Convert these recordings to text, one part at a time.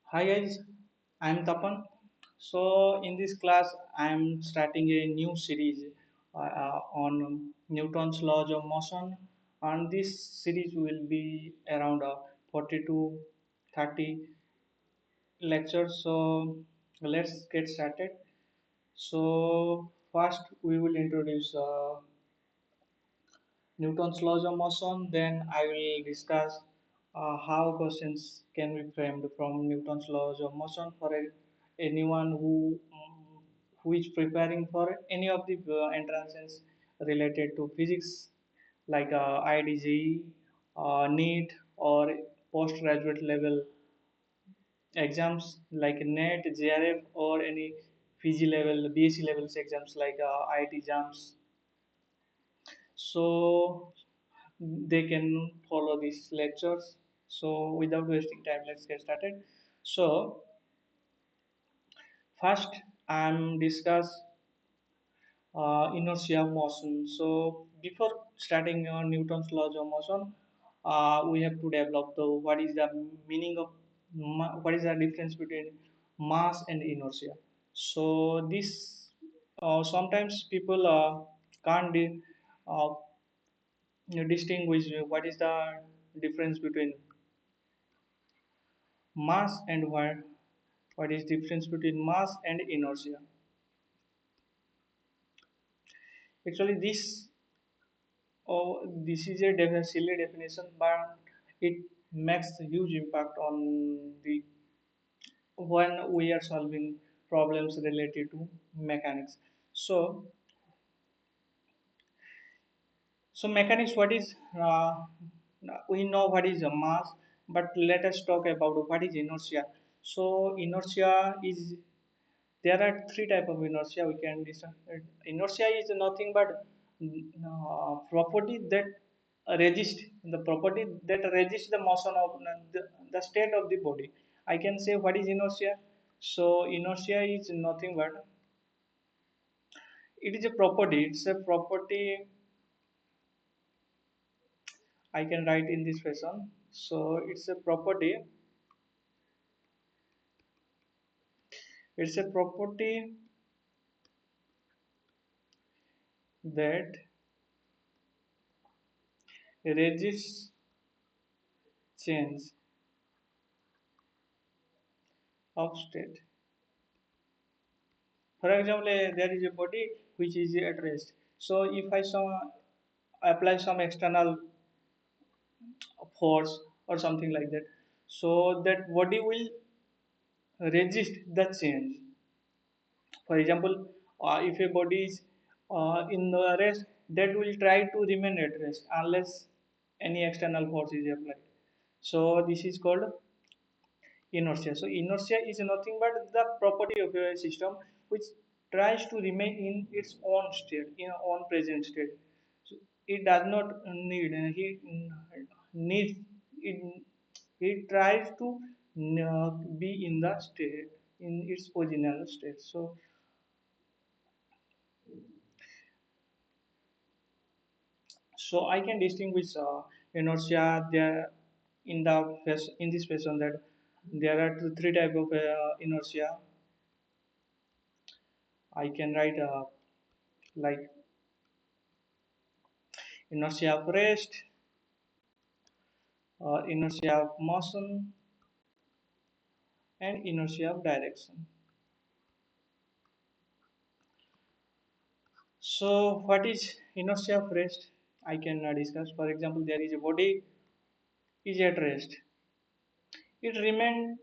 Hi guys, I'm Tapan. So in this class, I'm starting a new series on Newton's laws of motion, and this series will be around 40 to 30 lectures. So let's get started. So first, we will introduce Newton's laws of motion. Then I will discuss how questions can be framed from Newton's laws of motion for anyone who is preparing for any of the entrances related to physics like IIT-JEE, NEET, or postgraduate level exams like NET, JRF, or any PG level, BSc levels exams like IIT jams. So they can follow these lectures. So without wasting time, let's get started. So first I'm discuss inertia of motion. So before starting Newton's laws of motion, we have to develop the what is the meaning of what is the difference between mass and inertia. So this sometimes people can't uh, distinguish what is the difference between mass and what is difference between mass and inertia. Actually this is a silly definition, but it makes a huge impact on the when we are solving problems related to mechanics. So so mechanics, what is we know what is a mass, but let us talk about what is inertia. So inertia is, there are three type of inertia we can discuss. Inertia is nothing but property that resist the property that resist the motion of the state of the body. I can say what is inertia. So inertia is nothing but it is a property. It's a property. I can write in this fashion. So it's a property. It's a property that resists change of state. For example, there is a body which is at rest. So if I apply some external force or something like that, so that body will resist the change. For example, if a body is in the rest, that will try to remain at rest unless any external force is applied. So this is called inertia. So inertia is nothing but the property of a system which tries to remain in its own state, in own present state. So it does not need, he needs it. It tries to be in the state, in its original state. So I can distinguish inertia there in this fashion that there are three type of inertia. I can write like inertia of rest, inertia of motion, and inertia of direction. So what is inertia of rest? I can discuss. For example, there is a body is at rest. It remain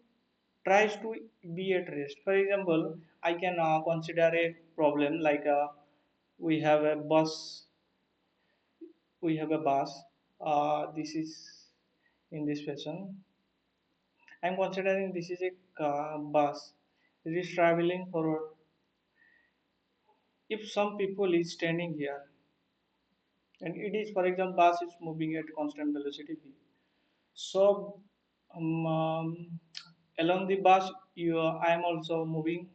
tries to be at rest. For example, I can consider a problem like we have a bus. We have a bus. This is in this fashion. I'm considering this is a bus. It is traveling forward. If some people is standing here and it is, for example, bus is moving at constant velocity v, so along the bus I am also moving,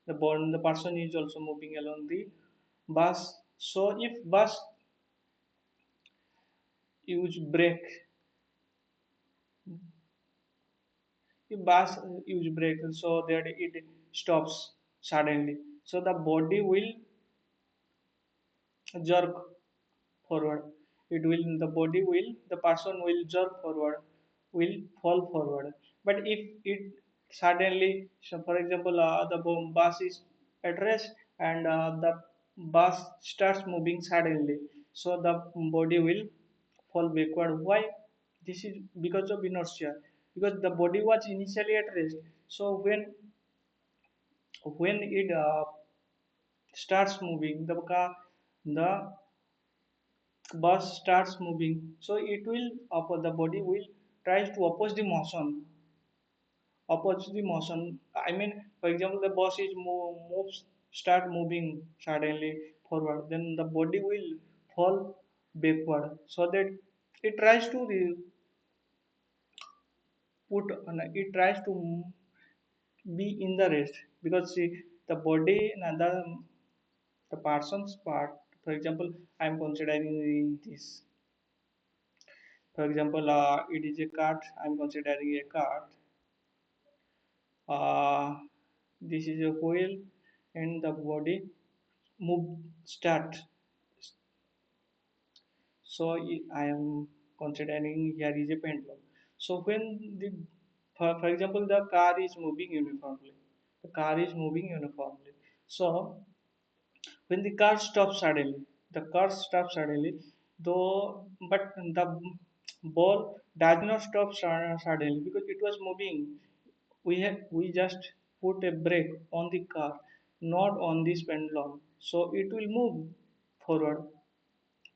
the person is also moving along the bus. So if bus use brake, if bus use brake so that it stops suddenly, so the body will jerk forward. It will, the body will, the person will jerk forward, will fall forward. But if it suddenly, so for example, the bus is at rest and the bus starts moving suddenly, so the body will fall backward. Why? This is because of inertia, because the body was initially at rest. So when it starts moving, the bus starts moving, so it will the body will try to oppose the motion. I mean, for example, the bus is moves start moving suddenly forward, then the body will fall backward, so that it tries to it tries to be in the rest, because see, the body and the person's part. For example, I am considering this. For example, it is a cart. I'm considering a cart. Uh, this is a wheel, and the body move start. So I am considering here is a pendulum. So when the, for example, the car is moving uniformly. The car is moving uniformly. So when the car stops suddenly, the car stops suddenly, though, but the ball does not stop suddenly because it was moving. We just put a brake on the car, not on this pendulum, so it will move forward.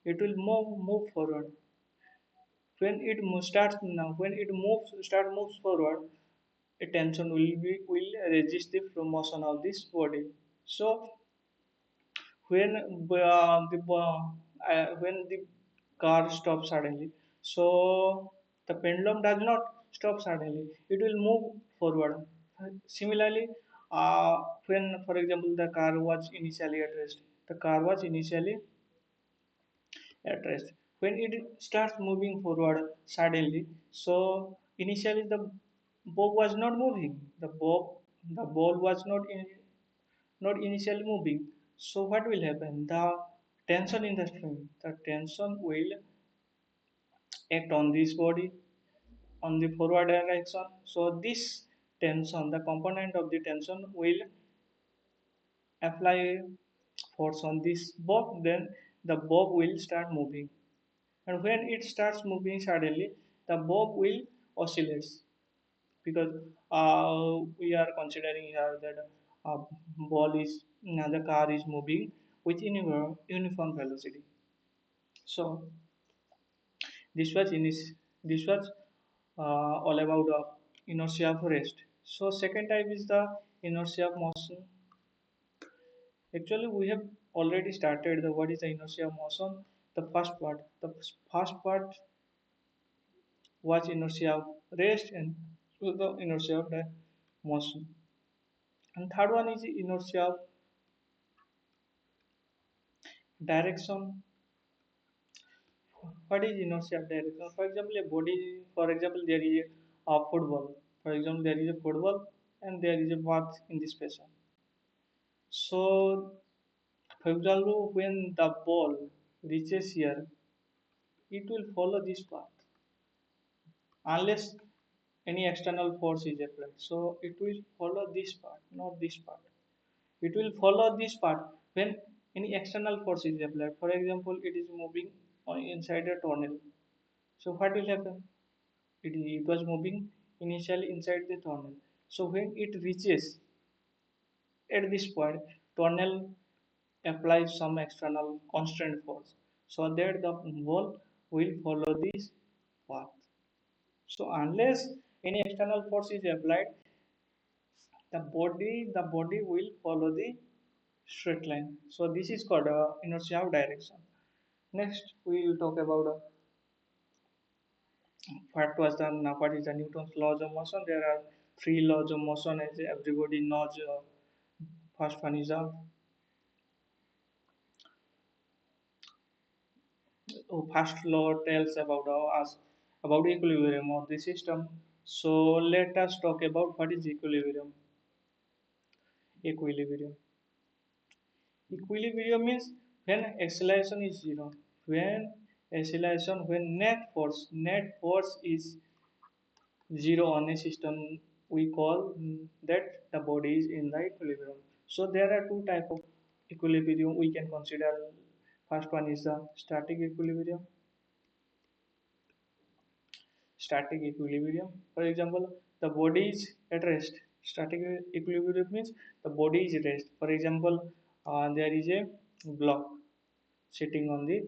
It will move forward. When it starts now, when it moves forward, a tension will resist the motion of this body. So when the car stops suddenly, so the pendulum does not stop suddenly, it will move forward. Similarly, when for example the car was initially at rest, the car was initially at rest, when it starts moving forward suddenly, so initially the bob was not moving, the ball was not initially moving. So what will happen? The tension in the string, the tension will act on this body on the forward direction. So this tension, the component of the tension will apply force on this bob, then the bob will start moving. And when it starts moving suddenly, the bob will oscillate, because we are considering here that ball is the car is moving with uniform velocity. So this was all about inertia of rest. So second type is the inertia of motion. Actually, we have already started the what is the inertia of motion. The first part was inertia of rest, and so the inertia of the motion. And third one is inertia of direction. What is inertia of direction? For example, a body. For example, there is a football. For example, there is a football and there is a path in this fashion. So, for example, when the ball reaches here, it will follow this path unless any external force is applied. So, it will follow this path, not this path. It will follow this path when any external force is applied. For example, it is moving inside a tunnel. So, what will happen? It was moving initially inside the tunnel. So, when it reaches at this point, tunnel applies some external constant force, so that the ball will follow this path. So unless any external force is applied, the body will follow the straight line. So this is called inertia of direction. Next we will talk about what is the Newton's laws of motion. There are three laws of motion, as everybody knows. First one is first law tells about us about equilibrium of the system. So let us talk about what is equilibrium. Equilibrium. Equilibrium means when acceleration is zero. When net force is zero on a system, we call that the body is in the equilibrium. So there are two type of equilibrium we can consider. First one is the static equilibrium. Static equilibrium, for example, the body is at rest. Static equilibrium means the body is at rest. For example, there is a block sitting on the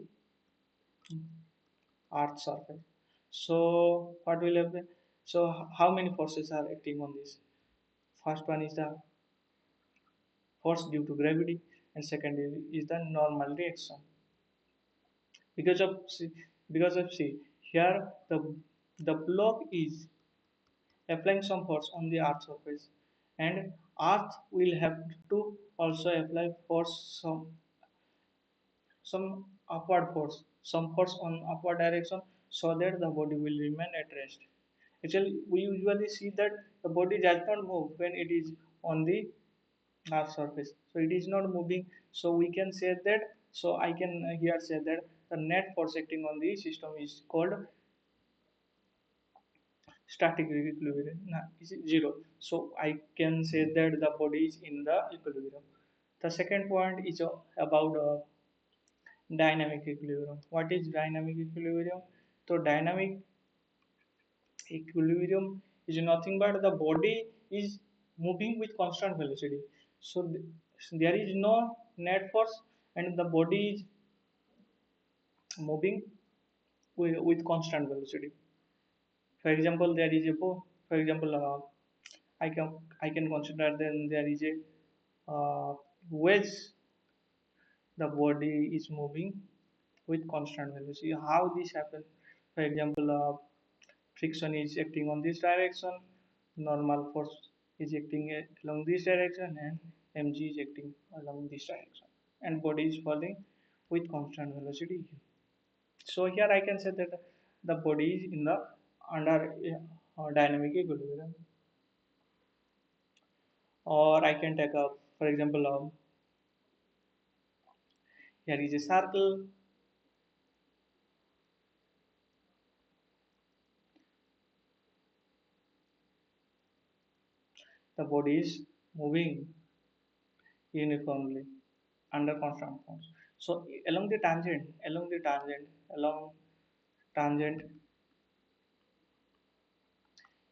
earth surface. So what will happen? So how many forces are acting on this? First one is the force due to gravity, and second is the normal reaction. Because of see, here the block is applying some force on the earth surface, and earth will have to also apply force, some upward force, some force on upward direction, so that the body will remain at rest. Actually, we usually see that the body does not move when it is on the earth surface, so it is not moving. So we can say that, so I can here say that the net force acting on the system is called static equilibrium is zero. So I can say that the body is in the equilibrium. The second point is about dynamic equilibrium. What is dynamic equilibrium? So dynamic equilibrium is nothing but the body is moving with constant velocity. So there is no net force, and the body is moving with constant velocity. For example, there is a for example, I can consider then there is a wedge. The body is moving with constant velocity. How this happens? For example, friction is acting on this direction, normal force is acting along this direction, and mg is acting along this direction, and body is falling with constant velocity. So here I can say that the body is in the under dynamic equilibrium. Or I can take up, for example, here is a circle. The body is moving uniformly under constant force. So along tangent,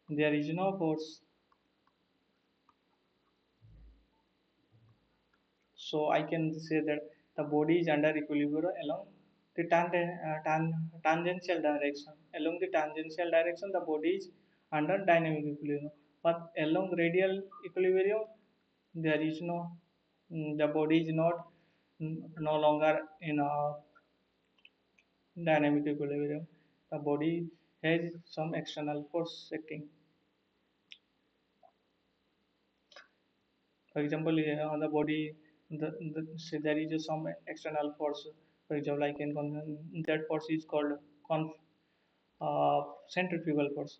there is no force. So I can say that the body is under equilibrium along the tangential direction. Along the tangential direction, the body is under dynamic equilibrium. But along radial equilibrium, there is no, the body is not, no longer in a dynamic equilibrium. The body has some external force acting. For example, on the body, say there is some external force. For example, I can that force is called centrifugal force.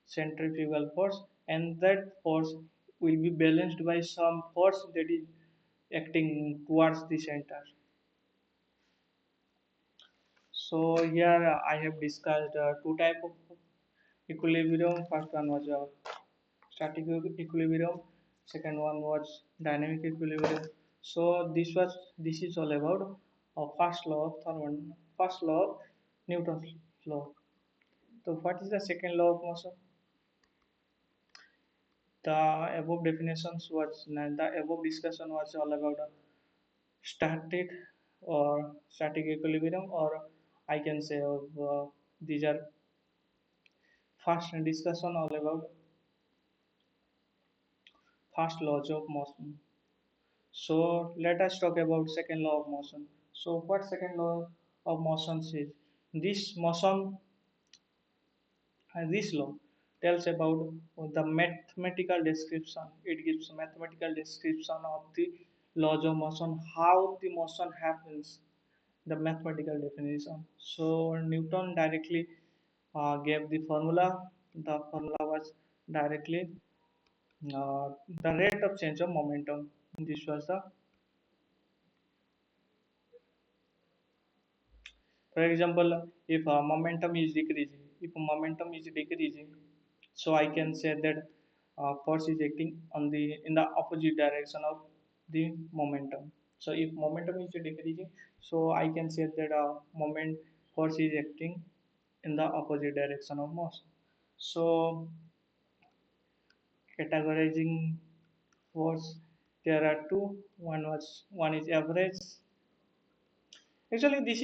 Centrifugal force, and that force will be balanced by some force that is acting towards the center. So here I have discussed two type of equilibrium. First one was static equilibrium. Second one was dynamic equilibrium. So this is all about first law of Newton's law. So what is the second law of motion? The above definitions was the above discussion was all about static or static equilibrium, or I can say of these are first discussion all about first laws of motion. So let us talk about second law of motion. So what second law of motion says? This motion, this law tells about the mathematical description. It gives mathematical description of the laws of motion, how the motion happens, the mathematical definition. So Newton directly gave the formula. the formula was directly the rate of change of momentum. This was the, for example, if momentum is decreasing, so I can say that force is acting on the in the opposite direction of the momentum. So if momentum is decreasing, so I can say that moment force is acting in the opposite direction of motion. So categorizing force, there are two. One is average. Actually, this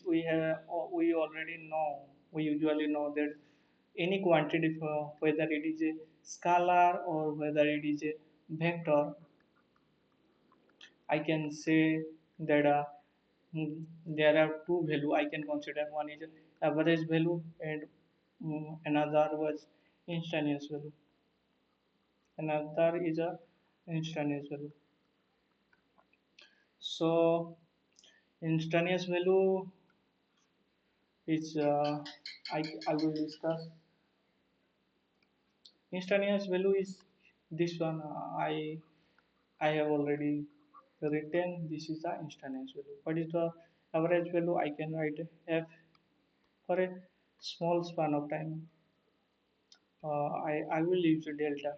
we already know. We usually know that any quantity, whether it is a scalar or whether it is a vector, I can say that there are two value I can consider. One is average value and another was instantaneous value. Another is a instantaneous value. So instantaneous value is I will discuss. Instantaneous value is this one. I have already written. This is the instantaneous value. What is the average value? I can write f for a small span of time. I will use delta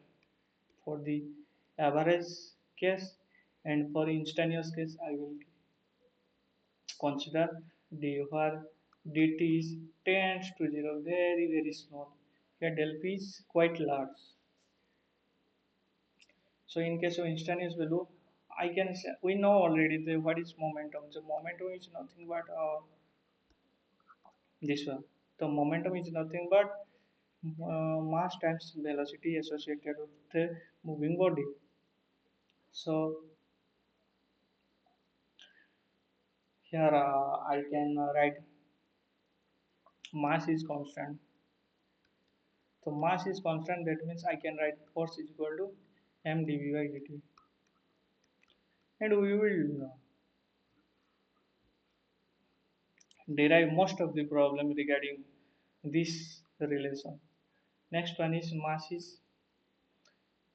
for the average case, and for instantaneous case I will consider d where dt is tends to 0, very small. Here delta is quite large. So in case of instantaneous value, I can say, we know already what is momentum. So momentum is nothing but this one. The momentum is nothing but mass times velocity associated with the moving body. So here I can write mass is constant. So mass is constant. That means I can write force is equal to m dv by dt, and we will derive most of the problem regarding this relation. Next one is mass is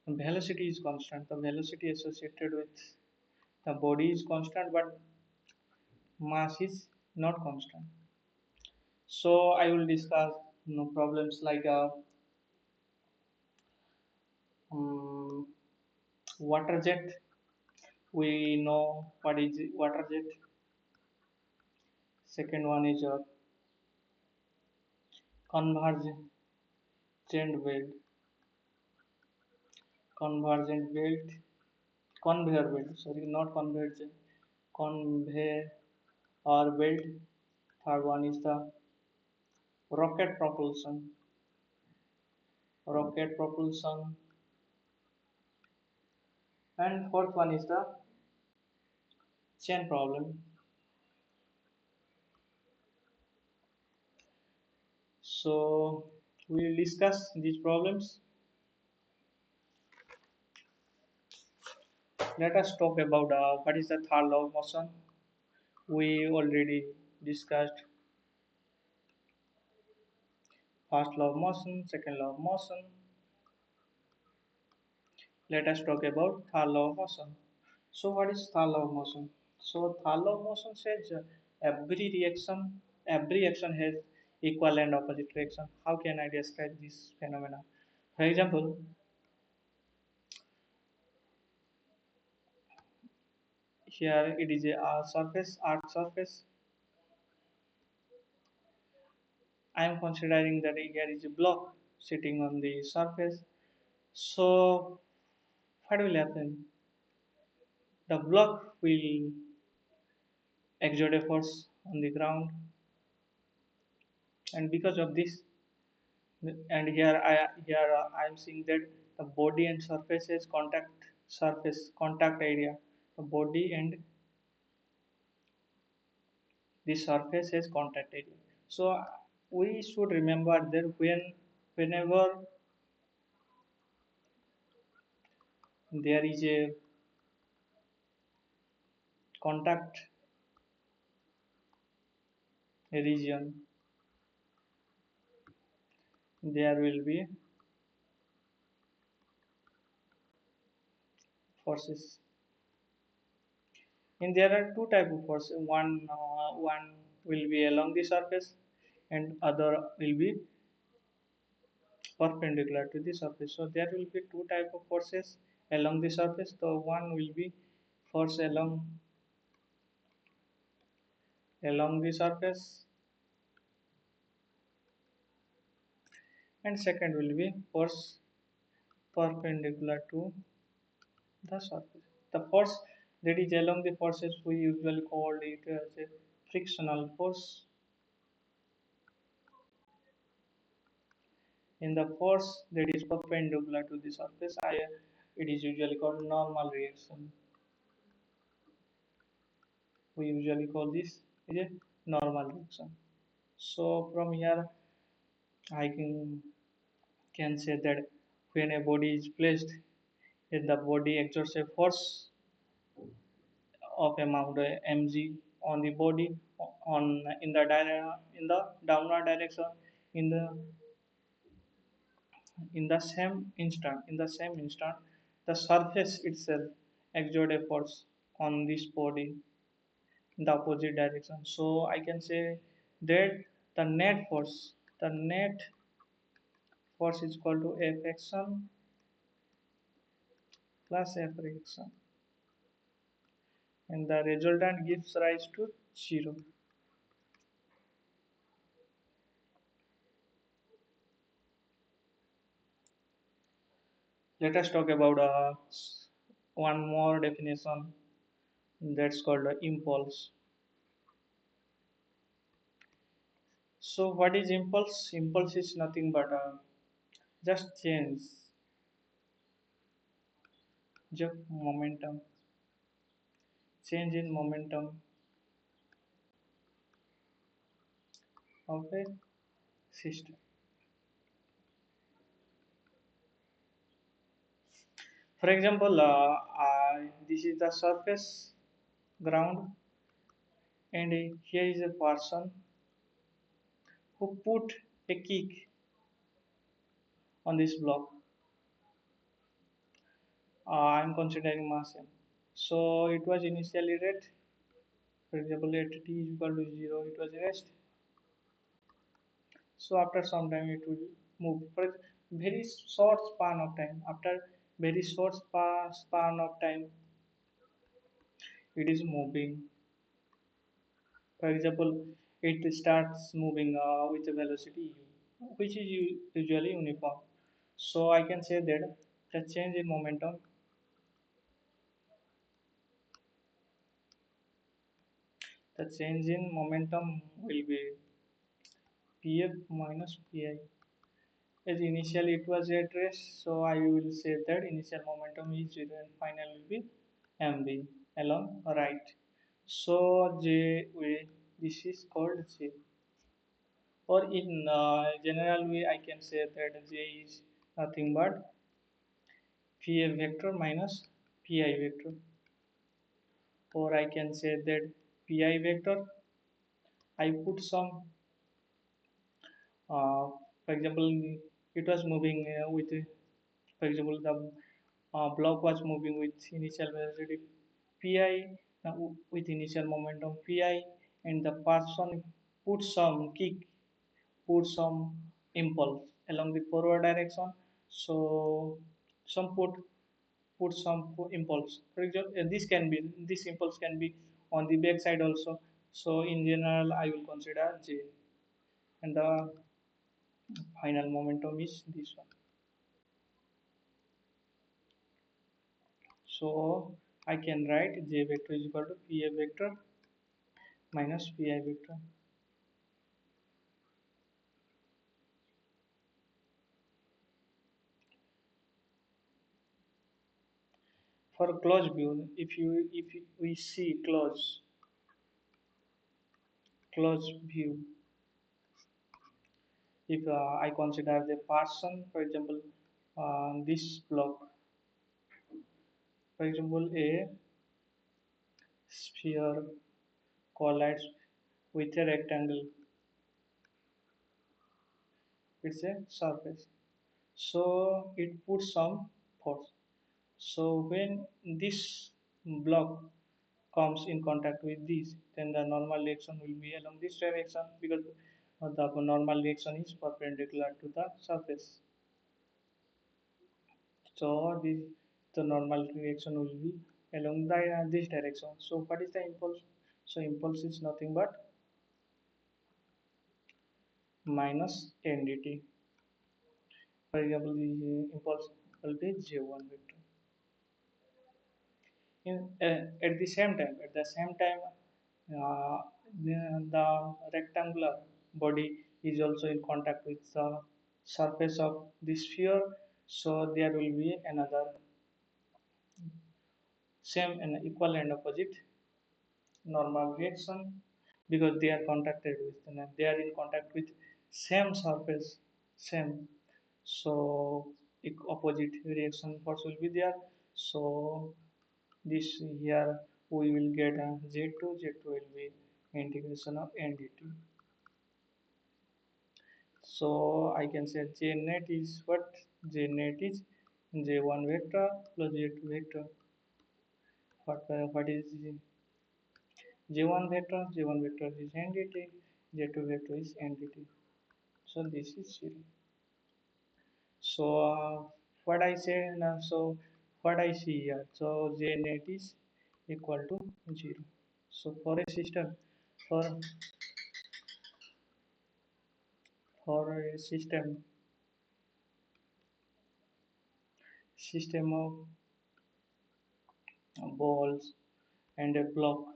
velocity is constant. The velocity associated with the body is constant, but mass is not constant. So I will discuss problems like um, water jet. We know what is water jet. Second one is convergent belt, convergent belt, conveyor belt. Sorry, not convergent, conveyor belt. Third one is the rocket propulsion, rocket propulsion, and fourth one is the chain problem. So we will discuss these problems. Let us talk about what is the third law of motion. We already discussed first law of motion, second law of motion. Let us talk about third law of motion. So what is third law of motion? So third law of motion says every action has equal and opposite reaction. How can I describe this phenomena? For example, here it is a surface, earth surface. I am considering that here is a block sitting on the surface. So what will happen? The block will exert a force on the ground, and because of this, and I am seeing that the body and surface contact area, the body and the surface has contact area. So we should remember that whenever there is a contact region, there will be forces. And there are two type of forces. One will be along the surface, and other will be perpendicular to the surface. So there will be two type of forces along the surface. So one will be force along the surface, and second will be force perpendicular to the surface. The force that is along the forces we usually call it as a frictional force. In the force that is perpendicular to the surface, it is usually called normal reaction. We usually call this is a normal reaction. So from here, I can say that when a body is placed, if the body exerts a force of amount mg on the body on in the downward direction, in the same instant the surface itself exert a force on this body in the opposite direction. So I can say that the net force is equal to F action plus F reaction, and the resultant gives rise to 0. Let us talk about one more definition, that's called impulse. So what is impulse? Impulse is nothing but just momentum, change in momentum of a system. For example, this is the surface ground, and here is a person who put a kick on this block. I'm considering mass m. So it was initially red. For example, at t is equal to 0, it was rest. So after some time, it will move for a very short span of time. After very short span of time, it is moving. For example, it starts moving with a velocity u, which is usually uniform. So I can say that the change in momentum will be Pf minus Pi. As initially it was at rest, so I will say that initial momentum is 0 and final will be mv along right. So this is called J. Or in general way, I can say that J is nothing but Pf vector minus Pi vector. Or I can say that Pi vector, I put some, for example, it was moving with, for example, the block was moving with initial velocity pi, with initial momentum pi, and the person put some kick, put some impulse along the forward direction. So some put some impulse. For example, this impulse can be on the back side also. So in general, I will consider J, and the final momentum is this one. So I can write J vector is equal to P A vector minus Pi vector. For closed view, if we see closed view, if I consider the person, for example, this block, for example, a sphere collides with a rectangle it's a surface. So it puts some force. So when this block comes in contact with this, then the normal reaction will be along this direction because the normal reaction is perpendicular to the surface. So the normal reaction will be along this direction. So what is the impulse? So impulse is nothing but minus n dt. For example, the impulse will be j1 vector. At the same time, uh, the rectangular body is also in contact with the surface of the sphere. So there will be another same and equal and opposite normal reaction because they are contacted with they are in contact with same surface, same. So opposite reaction force will be there. So this here we will get z2 will be integration of n dt. So I can say j net is what? J net is j1 vector plus j2 vector. What is j1 vector? J1 vector is n dt, j2 vector is n dt. So this is 0. So what I say now, so what I see here, so j net is equal to 0. So for a system, for a system of balls and a block,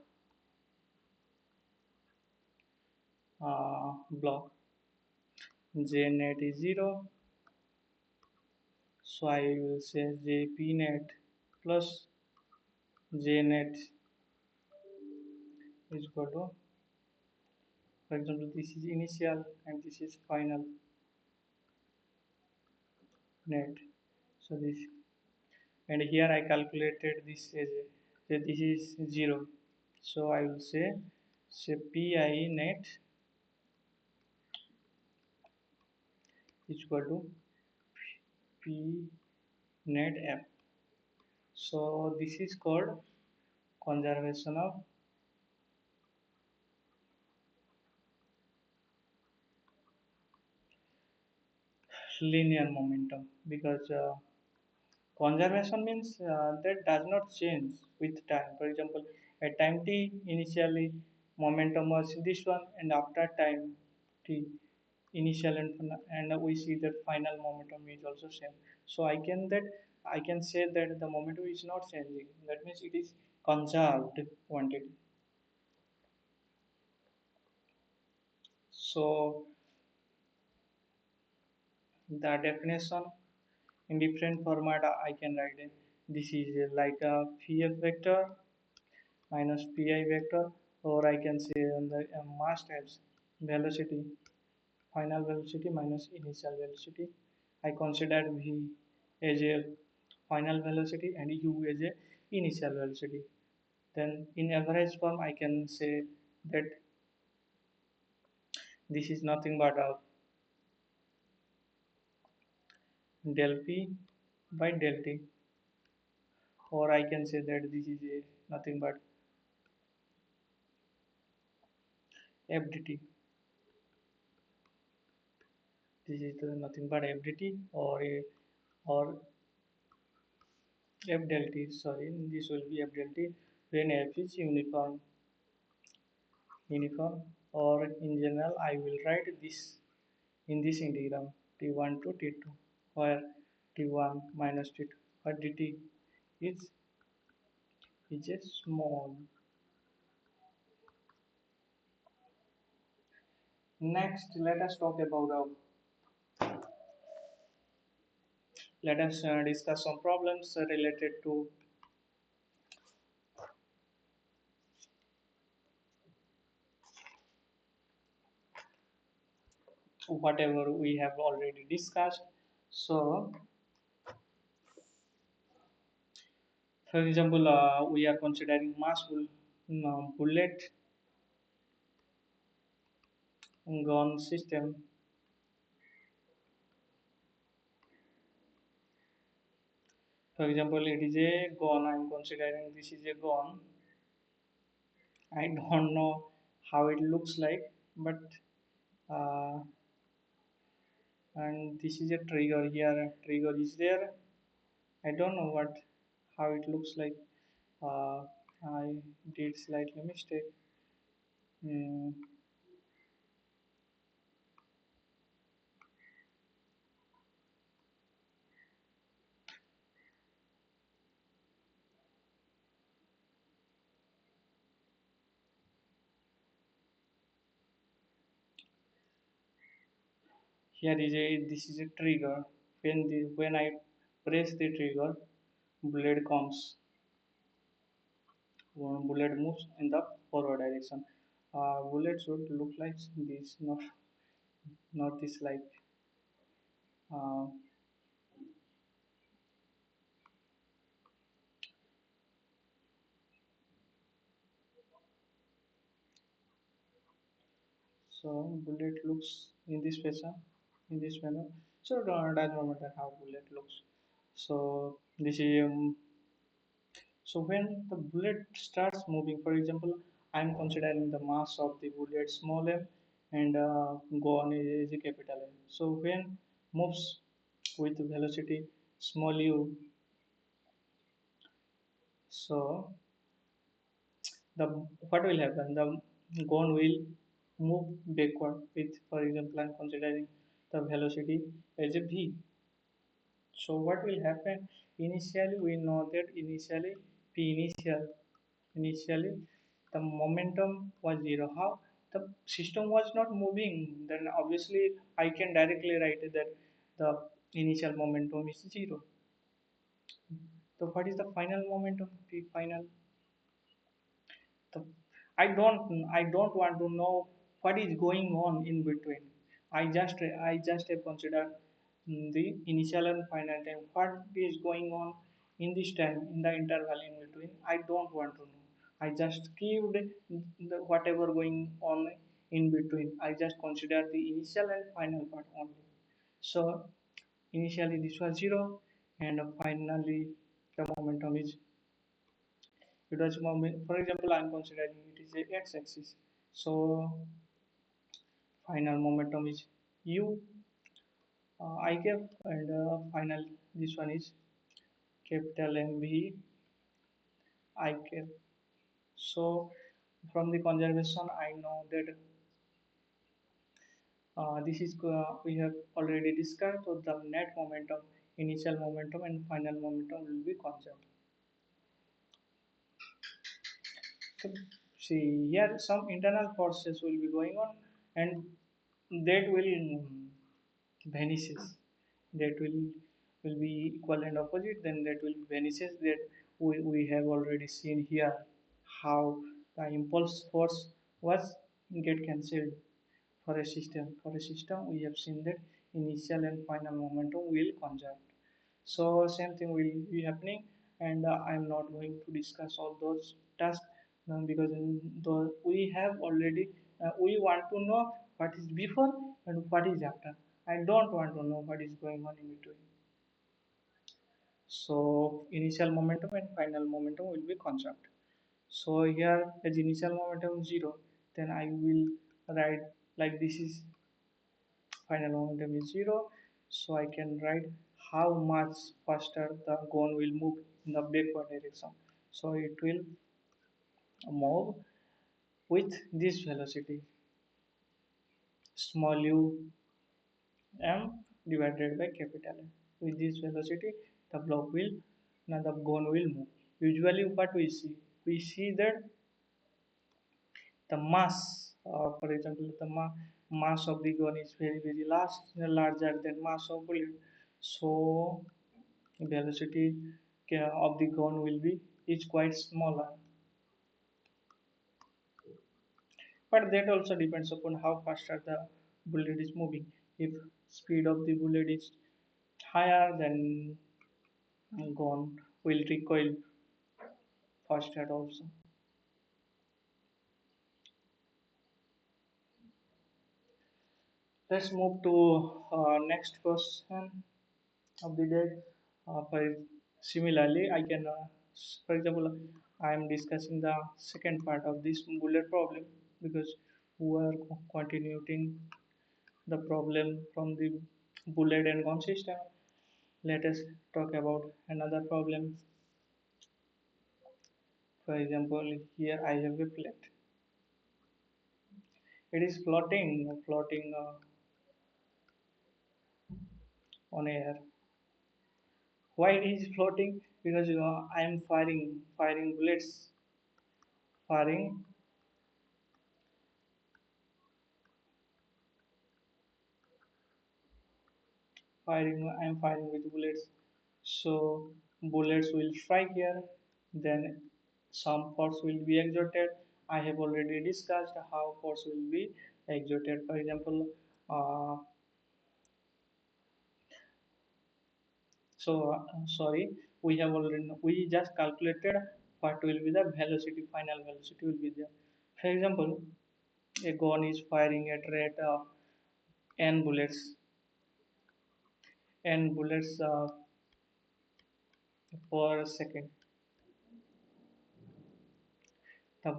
j net is 0. So I will say jp net plus j net is equal to, for example, this is initial and this is final net. So this, and here I calculated this as this is 0. So I will say pi net is equal to p net f. So this is called conservation of linear momentum because conservation means that does not change with time. For example, at time t initially momentum was this one, and after time t initial and we see that final momentum is also same. So I can say that the momentum is not changing. That means it is conserved quantity. So the definition in different format I can write it. This is like a pf vector minus pi vector, or I can say the mass times velocity, final velocity minus initial velocity. I consider v as a final velocity and u as a initial velocity. Then in average form I can say that this is nothing but a del p by del t, or I can say that this is a nothing but f dt. This is the nothing but f dt or a or f del t. Sorry, this will be f del t when f is uniform, or in general I will write this in this integral t1 to t2 where t1 minus t2 where dt is a small. Next, let us talk about let us discuss some problems related to whatever we have already discussed. So for example, we are considering bullet gun system For example, it is a gun. I'm considering this is a gun. I don't know how it looks like, but uh, and this is a trigger here. Trigger is there. I don't know what how it looks like. Uh, I did slightly mistake. Mm, here is a this is a trigger. When I press the trigger, bullet comes. Bullet moves in the forward direction. Bullet should look like this, not this like. Uh, so bullet looks in this fashion, in this manner. So doesn't matter how bullet looks. So this is so when the bullet starts moving, for example, I'm considering the mass of the bullet small m and gun is a capital M. So when moves with velocity small u, so the what will happen? The gun will move backward with, for example, I'm considering the velocity as a v. So what will happen? Initially, we know that initially the momentum was zero. How the system was not moving? Then obviously I can directly write that the initial momentum is zero. So what is the final momentum? The final the, I don't want to know what is going on in between. I just have considered the initial and final time. What is going on in this time in the interval in between? I don't want to know. I just keep whatever going on in between. I just consider the initial and final part only. So initially this was zero, and finally the momentum is it was moment. For example, I'm considering it is a x-axis. So final momentum is u I cap and final this one is capital MV I cap. So from the conservation, I know that this is we have already discussed. So the net momentum, initial momentum, and final momentum will be conserved. So see here some internal forces will be going on, and that will vanishes. That will be equal and opposite. Then that will vanishes. That we have already seen here how the impulse force was get cancelled for a system. For a system, we have seen that initial and final momentum will conserve. So same thing will be happening, and I'm not going to discuss all those tasks because we have already we want to know what is before and what is after. I don't want to know what is going on in between. So initial momentum and final momentum will be conserved. So here as initial momentum 0, then I will write like this is final momentum is 0. So I can write how much faster the gun will move in the backward direction. So it will move with this velocity small u m divided by capital M. With this velocity, the block will now the gun will move. Usually, what we see that the mass, for example, the mass of the gun is very larger than mass of bullet. So velocity of the gun will be is quite smaller. But that also depends upon how faster the bullet is moving. If speed of the bullet is higher, then gun will recoil faster also. Let's move to next question of the day. Uh, Similarly, I can, for example, I am discussing the second part of this bullet problem because we are continuing the problem from the bullet and gun system. Let us talk about another problem. For example, here I have a plate. It is floating on air. Why it is floating? Because I am firing bullets, firing, I am firing with bullets. So bullets will strike here. Then some force will be exerted. I have already discussed how force will be exerted. For example, uh, sorry, we just calculated what will be the velocity, final velocity will be there. For example, a gun is firing at rate n bullets, per second. The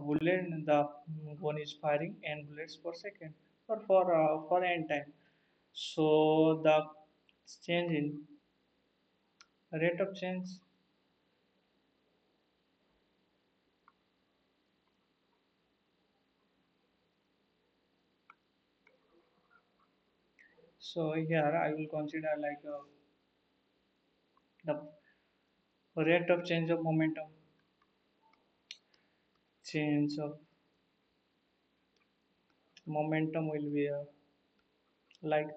gun is firing n bullets per second, or for n time. So the change in rate of change. So here I will consider like the rate of change of momentum, change of momentum will be like,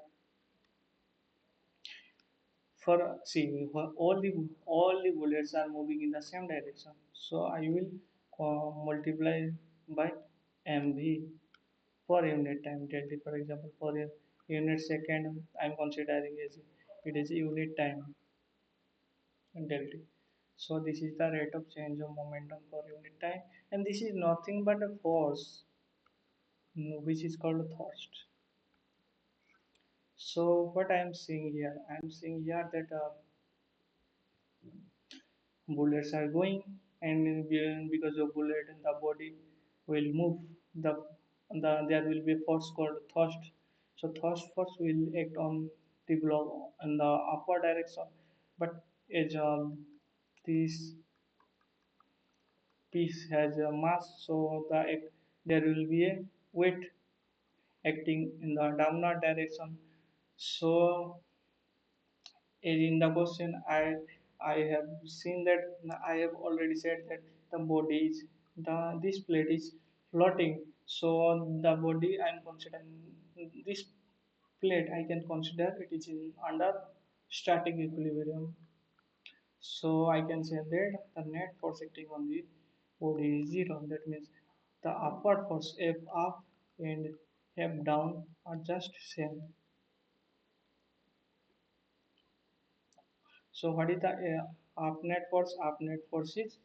for see, for all the bullets are moving in the same direction, so I will multiply by mv for unit time delta. For example, for a unit second I'm considering as it is unit time delta. So this is the rate of change of momentum for unit time, and this is nothing but a force, which is called thrust. So what I am seeing here, I am seeing here that bullets are going, and because of bullet the body will move, the there will be a force called thrust. So thrust force will act on the block in the upward direction, but as this piece has a mass, so there will be a weight acting in the downward direction. So in the question, I have seen that, I have already said that the body is this plate is floating. So the body I am considering this plate, I can consider it is in under static equilibrium. So I can say that the net force acting on the body is zero. That means the upward force F up and F down are just same. So what is the up net force? Up net force is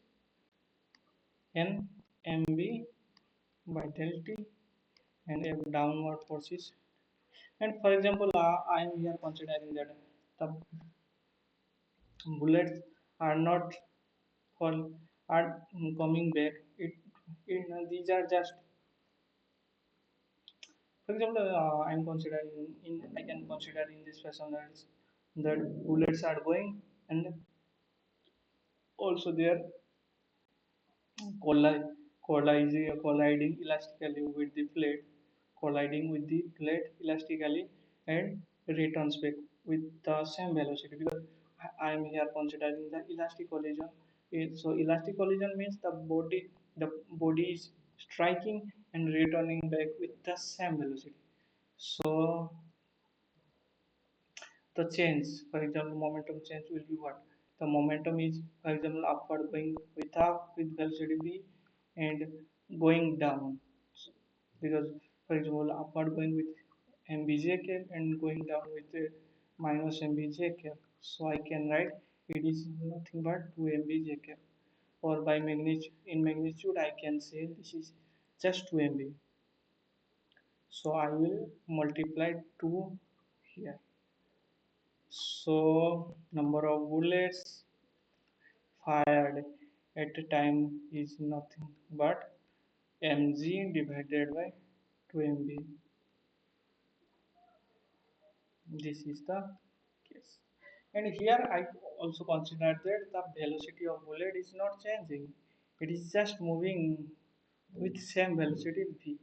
N mb by del T, and F downward forces. And for example, I am here considering that the bullets are not fall are coming back. These are just, for example, I am considering in I can consider in this fashion that bullets are going, and also they are colli- colliding elastically with the plate, elastically, and returns back with the same velocity, because I am here considering the elastic collision. So elastic collision means the body is striking and returning back with the same velocity. So the change, for example, momentum change will be what? The momentum is, for example, upward going with velocity v, and going down, because, for example, upward going with mbj cap and going down with minus mbj cap. So I can write it is nothing but 2 mbj cap, or by magnitude, in magnitude I can say this is just 2 mb. So I will multiply 2 here. So number of bullets fired at a time is nothing but mg divided by 2 mb. This is the case. And here I also consider that the velocity of bullet is not changing. It is just moving with same velocity v.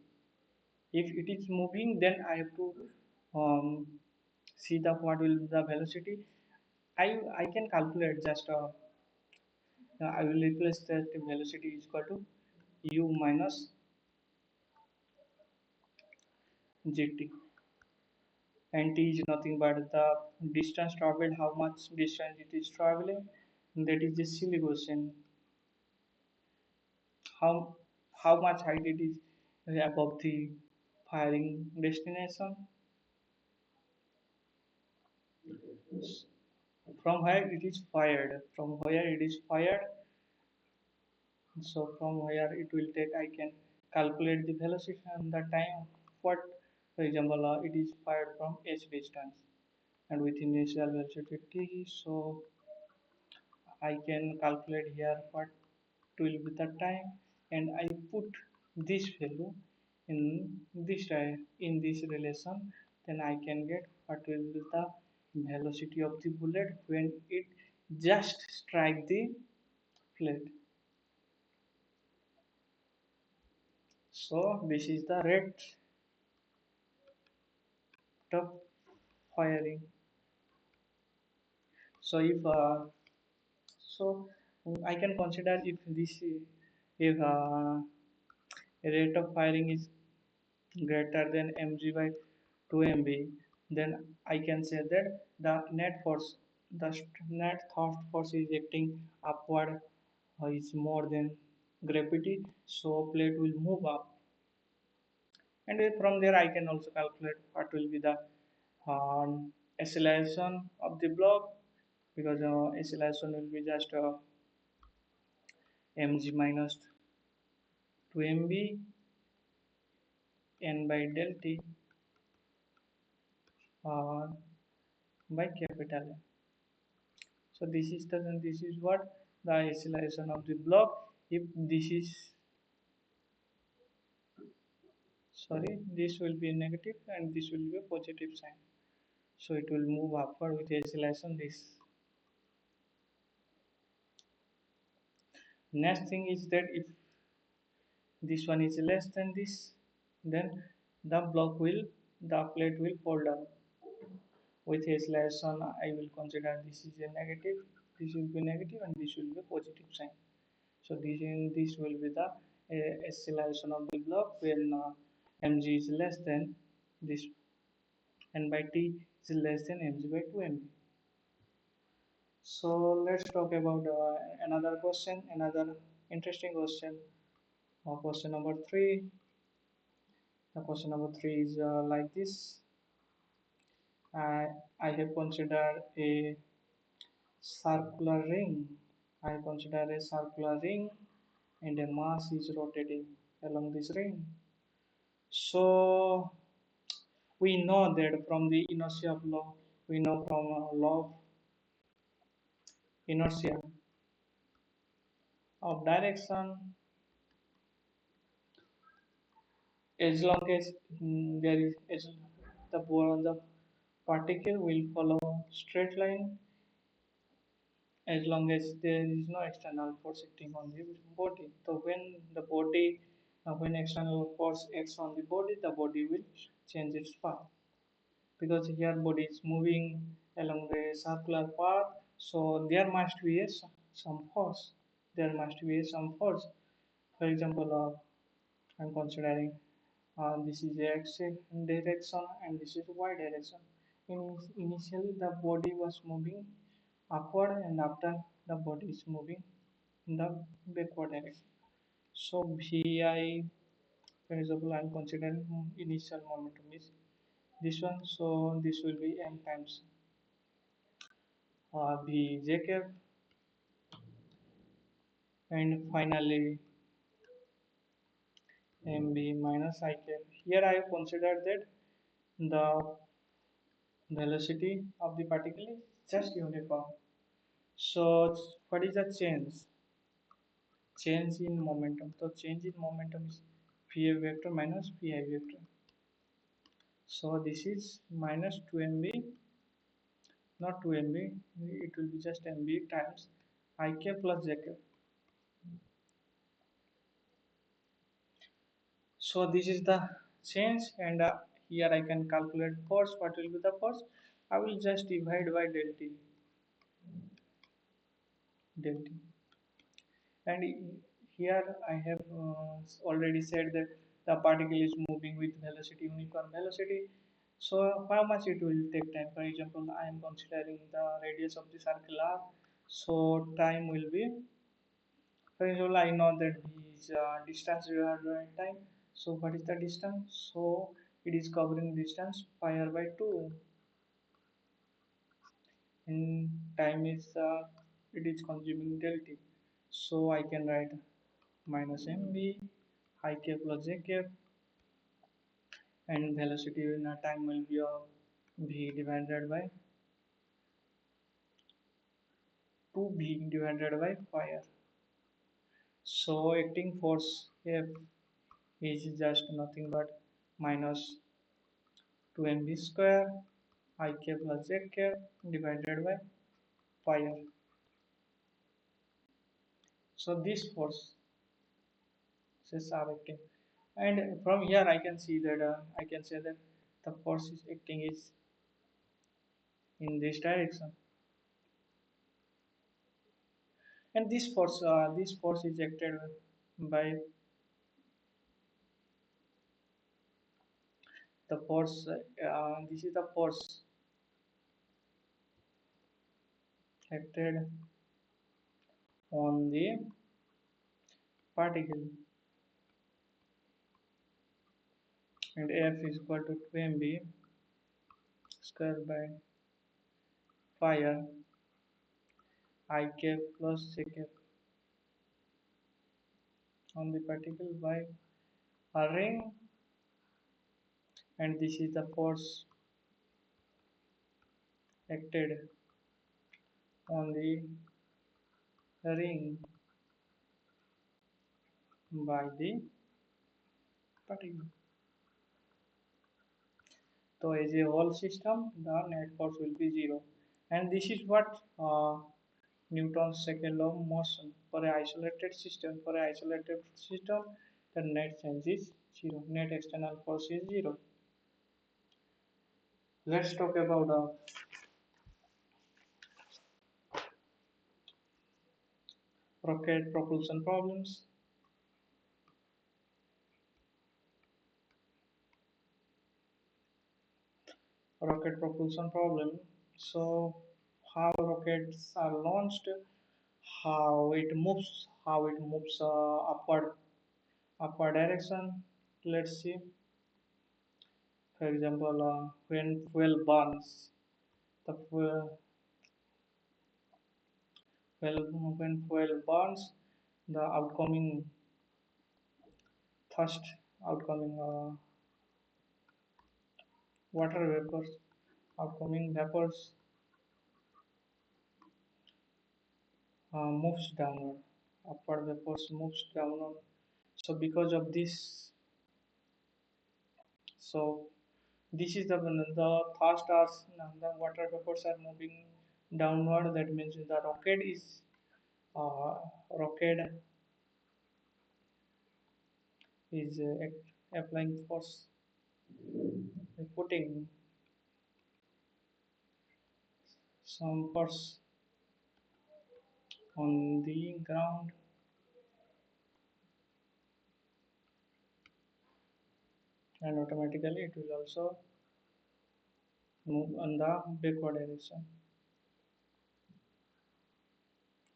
If it is moving, then I have to um, see the what will be the velocity. I can calculate just I will replace that velocity is equal to u minus gt, and t is nothing but the distance traveled, how much distance it is traveling. That is a silly question. how how much height it is above the firing destination, from where it is fired, so from where it will take, I can calculate the velocity and the time. What, for example, it is fired from h distance and with initial velocity t, so I can calculate here what will be the time, and I put this value in in this relation, then I can get what will be the velocity of the bullet when it just strike the plate. So this is the rate of firing. So if so I can consider if this if rate of firing is greater than mg by 2 mb, then I can say that the net force, the net thrust force is acting upward is more than gravity, so plate will move up. And from there I can also calculate what will be the acceleration of the block, because acceleration will be just mg minus 2 mb n by del t uh, by capital N. So this is what the acceleration of the block. If this is sorry, this will be negative and this will be a positive sign. So it will move upward with acceleration. This next thing is that if this one is less than this, then the plate will fall down with acceleration. I will consider this is a negative, this will be negative, and this will be a positive sign. So this will be the acceleration of the block when mg is less than this, and by t is less than mg by 2 mb. So let's talk about another interesting question. Question number three. The question number three is like this. I I have considered a circular ring. I consider a circular ring, and a mass is rotating along this ring. So we know that from the inertia of law, we know from law of inertia of direction, as long as there is as the particle will follow straight line, as long as there is no external force acting on the body. So when external force acts on the body, the body will change its path, because here body is moving along the circular path, so there must be some force. There must be some force. For example, I'm considering this is the x direction and this is y direction. Initially, the body was moving upward, and after the body is moving in the backward direction. So vi, for example, I'm considering initial momentum is this one, so this will be m times the j cap, and finally mb minus I cap. Here I have considered that the velocity of the particle is just uniform. So what is the change? Change in momentum. So change in momentum is va vector minus pi vector. So this is minus 2mb, not 2mb, it will be just mb times ik plus jk. So this is the change, and here I can calculate force. What will be the force? I will just divide by del t, del t. And here I have already said that the particle is moving with velocity, uniform velocity. So how much it will take time? For example, I am considering the radius of the circle r. So time will be, for example, I know that is distance divided by time. So what is the distance? So it is covering distance pi r by 2, and time is it is consuming del t. So I can write minus mb ik plus jk, and velocity in a time will be of v divided by 2v divided by pi r. So acting force F is just nothing but minus 2mv square ik plus jk divided by pi r. So this force is acting, and from here I can see that I can say that the force is acting is in this direction, and this force is acted by the force. This is the force acted on the particle, and F is equal to 2mb square by pi r ik plus jk on the particle by a ring, and this is the force acted on the ring by the particle. So as a whole system, the net force will be zero, and this is what Newton's second law of motion. For an isolated system, the net change is zero. Net external force is zero. Let's talk about rocket propulsion problems. Rocket propulsion problem. So, how rockets are launched, how it moves upward direction. Let's see. For example, when fuel burns, the fuel, when fuel burns, the thrust, outcoming water vapors, outcoming vapors moves downward. Upward vapors moves downward. So because of this, so this is the thrust as the water vapors are moving downward. That means the uh, rocket is applying force, putting some force on the ground, and automatically it will also move in the backward direction,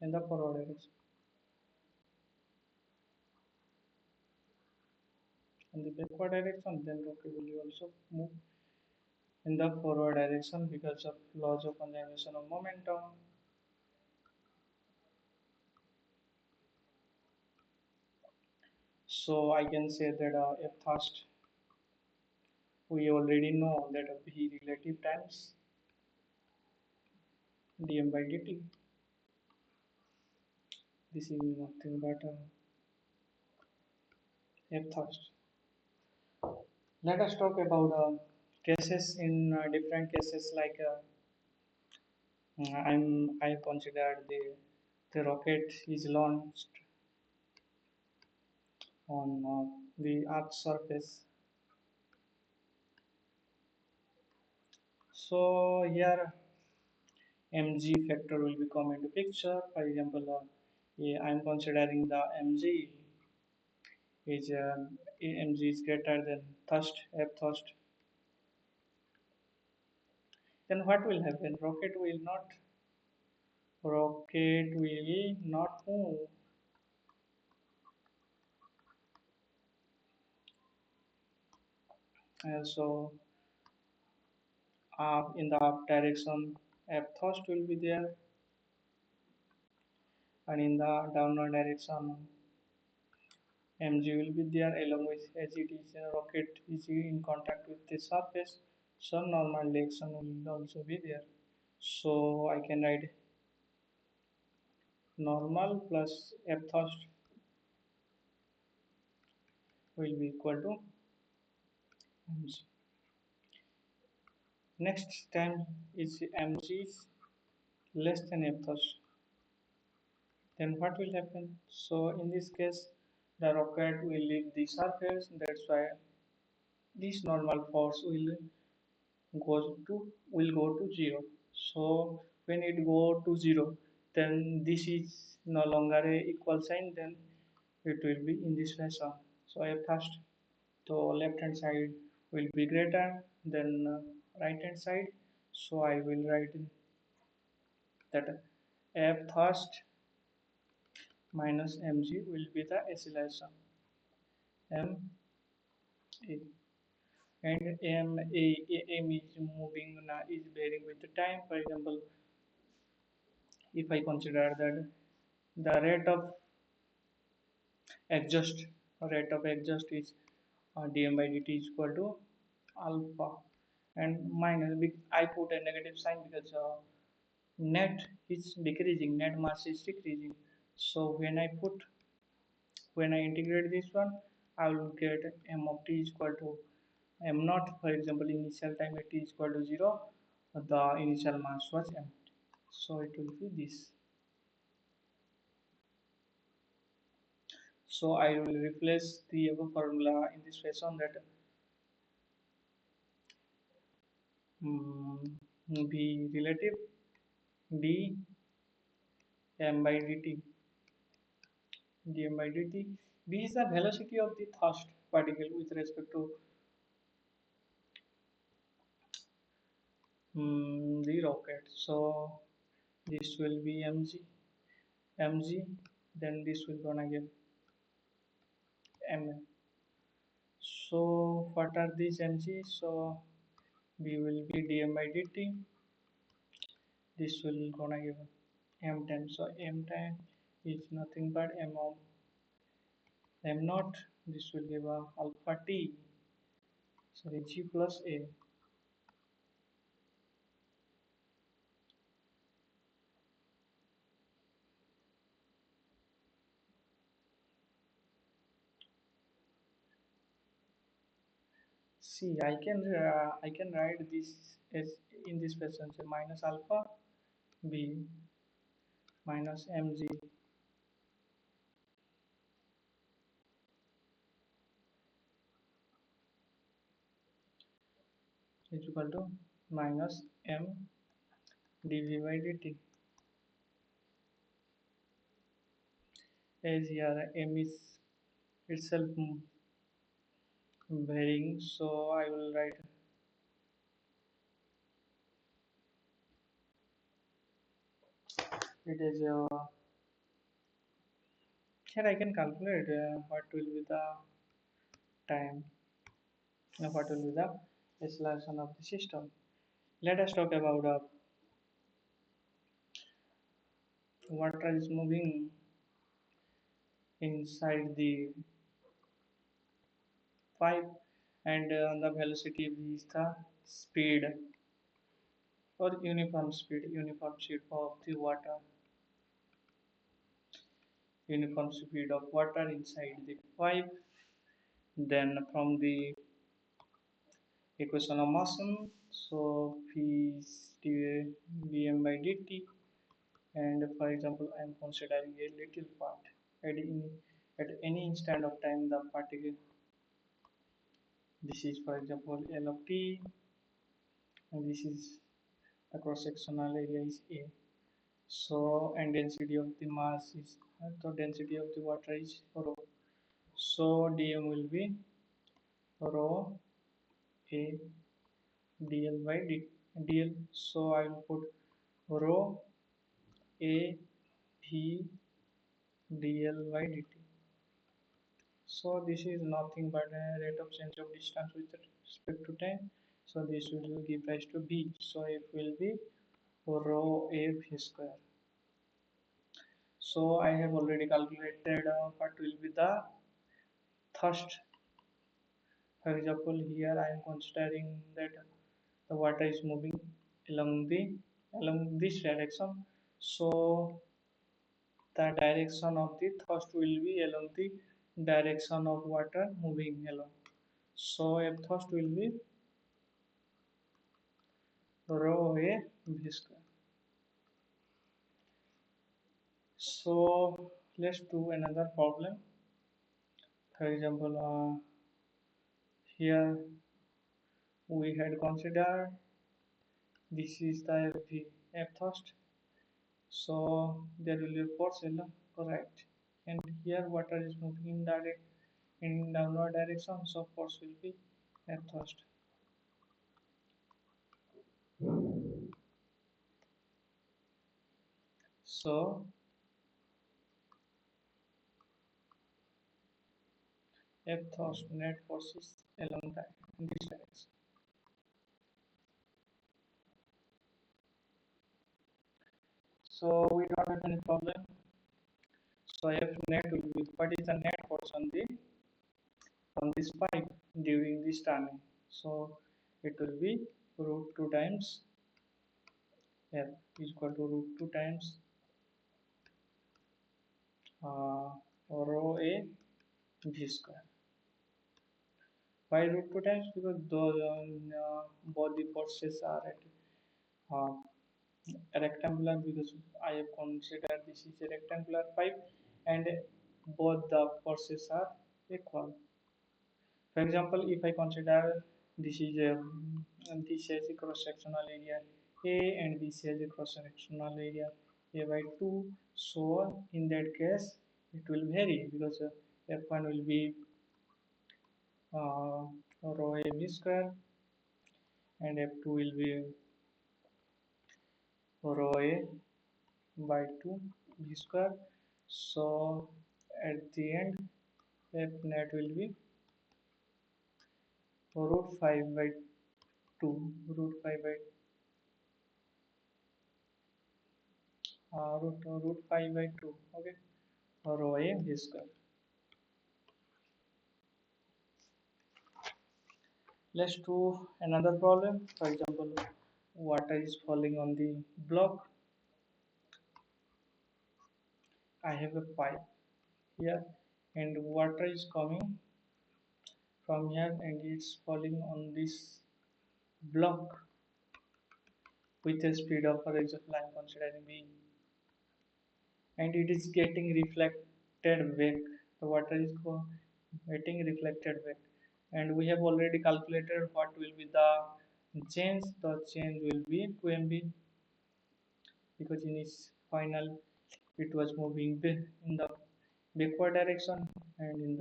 in the forward direction. In the backward direction, then rocket will also move in the forward direction because of laws of conservation of momentum. So I can say that F thrust, we already know that V relative times dm by dt. This is nothing but a thrust. Let us talk about cases in different cases like I consider the rocket is launched on the Earth's surface. So here mg factor will be come into picture. For example, yeah, I am considering the mg is mg is greater than thrust f thrust. Then what will happen? Rocket will not move. So up in the up direction f thrust will be there, and in the downward direction mg will be there, along with as it is a rocket is in contact with the surface, some normal direction will also be there. So I can write normal plus f thrust will be equal to mg. Next time is mg is less than f thrust, then what will happen? So in this case the rocket will leave the surface, that's why this normal force will go to 0. So when it go to 0, then this is no longer a equal sign, then it will be in this fashion. So f first, so left hand side will be greater than right hand side, so I will write that f first minus mg will be the acceleration m a, and m is moving is varying with the time. For example, if I consider that the exhaust rate of exhaust is dm by dt is equal to alpha, and minus I put a negative sign because net is decreasing, net mass is decreasing. So when I integrate this one, I will get m of t is equal to m naught. For example, initial time at t is equal to 0, the initial mass was m, so it will be this. So I will replace the above formula in this fashion that b relative d m by dt, dm by dt. B is the velocity of the thrust particle with respect to the rocket. So this will be mg, then this will gonna give mm. So what are these mg? So b will be dm by dt. This will gonna give m time. So m time is nothing but m of m naught. This will give alpha t. Sorry, g plus a. See, I can write this as in this fashion. So minus alpha b minus mg is equal to minus m dv by dt. As here m is itself varying, so I will write it as here I can calculate what will be the time, what will be the acceleration of the system. Let us talk about water is moving inside the pipe, and the velocity is the speed or uniform speed of the water. uniform speed of water inside the pipe. Then from the equation of motion, so v is dm by dt, and for example I am considering a little part at any instant of time the particle, this is for example L of t, and this is the cross sectional area is A. So and density of the mass is the density of the water is rho. So dm will be rho A dl by dl. So I will put rho A v dl by dt. So this is nothing but a rate of change of distance with respect to time. So this will give rise to v. So it will be rho A v square. So I have already calculated what will be the thrust. For example, here I am considering that the water is moving along this direction. So the direction of the thrust will be along the direction of water moving along. So F thrust will be rho A v square. So let's do another problem. For example, here we had considered this is the F thrust. So there will be a force along correct, and here water is moving in downward direction, so force will be F thrust. So F thrust net force is along in this direction. So we don't have any problem. So F net will be, what is the net force on this pipe during this turning? So it will be root 2 times F is equal to root 2 times rho A v square. Why root 2 times? Because both the forces are at uh, rectangular, because I have considered this is a rectangular pipe and both the forces are equal. For example, if I consider this is a this has a cross sectional area A and this has a cross sectional area A by 2, so in that case it will vary because F1 will be rho A v square and F2 will be rho A by 2 v square. So at the end F net will be root 5 by 2 root 5 by root 5 by 2, okay, rho A v square. Let's do another problem. For example, water is falling on the block. I have a pipe here and water is coming from here and it's falling on this block with a speed of, for example, I am considering v, and it is getting reflected back. The water is getting reflected back, and we have already calculated what will be the change. The change will be 2 mb, because in its final it was moving in the backward direction, and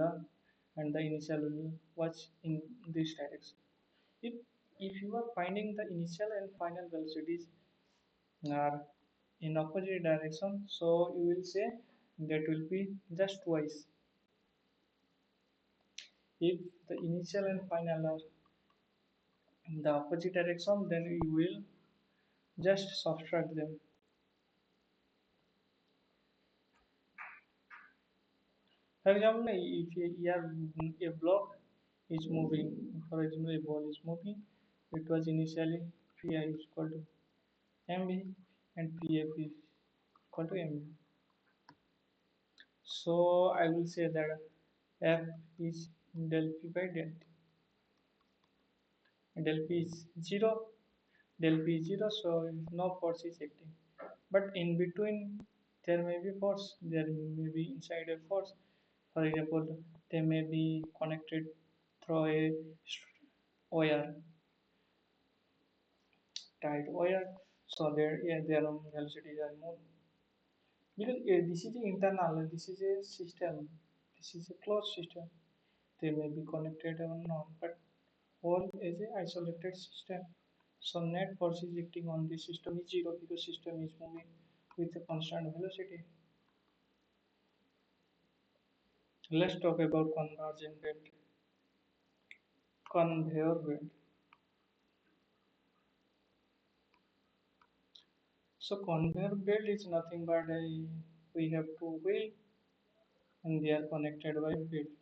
the initial was in this direction. If you are finding the initial and final velocities are in opposite direction, so you will say that will be just twice. If the initial and final are in the opposite direction, then you will just subtract them. For example, if a block is moving, for example a ball is moving, it was initially Pi is equal to mv and Pf is equal to mv. So I will say that F is del p by del t. Del p is 0, del p is 0, so no force is acting. But in between there may be force, there may be inside a force. For example, they may be connected through a wire, tight wire, so their velocities are more. Because this is internal, this is a system, this is a closed system. They may be connected or not, but whole is a isolated system. So net force is acting on the system is zero because system is moving with a constant velocity. Let's talk about convergent belt, conveyor belt. So conveyor belt is nothing but we have two wheels and they are connected by belt.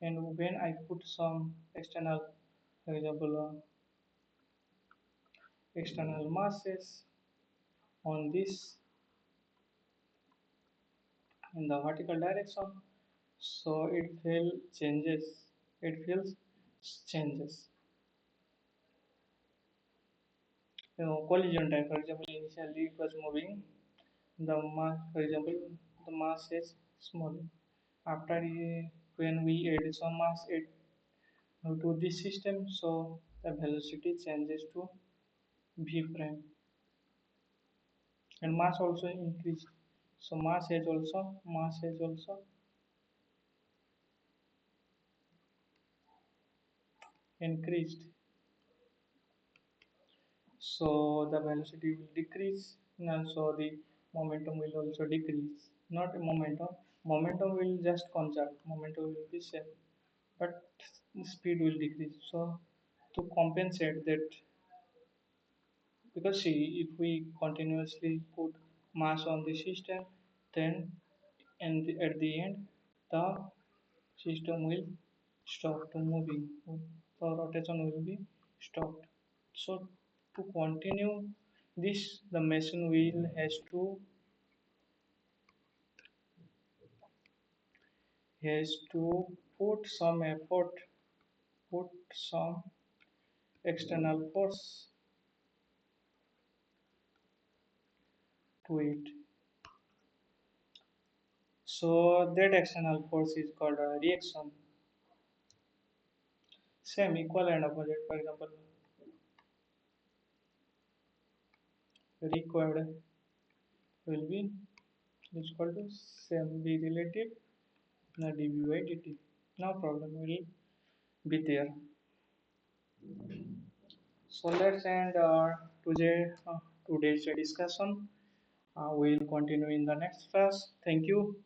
And when I put some external, for example, external masses on this in the vertical direction, so it will changes. It feels changes. Collision time, for example, initially it was moving. The mass, for example, the mass is small. After when we add some mass it to this system, so the velocity changes to v prime, and mass also increased. So mass has also increased. So the velocity will decrease, and so the momentum will also decrease. Not momentum will just conserve. Momentum will be same, but speed will decrease. So to compensate that, because see, if we continuously put mass on the system, then at the end the system will stop to moving. The rotation will be stopped. So to continue this, the machine wheel has to put some effort, put some external force to it. So that external force is called a reaction. Same, equal and opposite. For example, required will be is equal to same be relative dv by dt. No problem will be there. So let's end today's discussion. We will continue in the next class. Thank you.